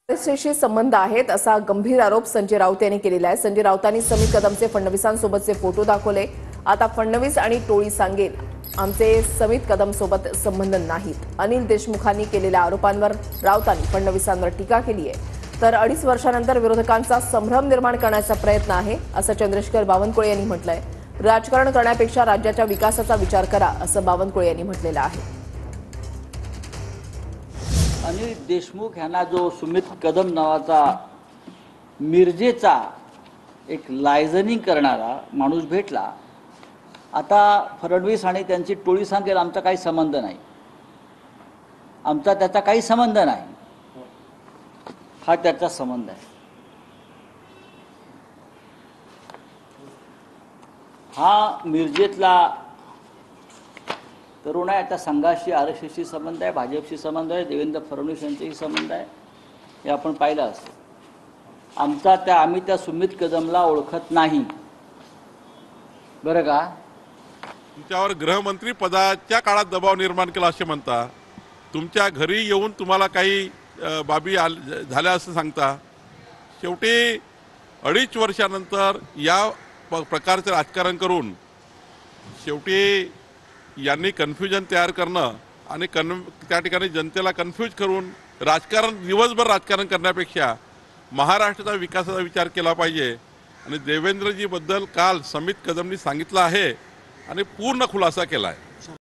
काँग्रेसशी संबंध आहेत असा गंभीर आरोप संजय राऊत यांनी केलेला आहे। संजय राऊतांनी समीर कदमचे फडणवीसांसोबतचे फोटो दाखवले। आता फडणवीस आणि टोळी सांगेल आमचे समीर कदम सोबत संबंध नाहीत। अनिल देशमुखांनी केलेल्या आरोपांवर राऊतांनी फडणवीसांवर टीका केली आहे। तर 2.5 वर्षानंतर विरोधकांचा संभ्रम निर्माण करण्याचा प्रयत्न आहे असं चंद्रशेखर बावनकुळे यांनी म्हटलंय। राजकारण करण्यापेक्षा राज्याच्या विकासाचा विचार करा असं बावनकुळे यांनी म्हटलेलं आहे। अनिल देशमुख यांना जो सुमित कदम नावाचा मिरजेचा एक लायझनिंग करणारा माणूस भेटला, आता फडणवीस आणि त्यांची टोळी सांगेल आमचा काही संबंध नाही, आमचा त्याचा काही संबंध नाही, हा त्याचा संबंध आहे। हा मिरजेतला तरुण आहे, आता संघाशी आरक्षणाशी संबंध आहे, भाजपशी संबंध आहे, देवेंद्र फडणवीस यांच्याशी संबंध आहे, हे आपण पाहिलं असतं। आम्ही त्या सुमित कदमला ओळखत नाही बरं का। तुमच्यावर गृहमंत्री पदाच्या काळात दबाव निर्माण केला असे म्हणता, तुमच्या घरी येऊन तुम्हाला काही बाबी झाल्या असं सांगता। शेवटी 2.5 वर्षानंतर या प्रकारचे राजकारण करून शेवटी यांनी कन्फ्युजन तयार करणं आणि त्या ठिकाणी जनतेला कन्फ्यूज करून दिवसभर राजकारण करण्यापेक्षा महाराष्ट्राचा विकासाचा विचार केला पाहिजे। आणि देवेंद्रजीबद्दल काल समीत कदमनी सांगितलं आहे आणि पूर्ण खुलासा केला आहे।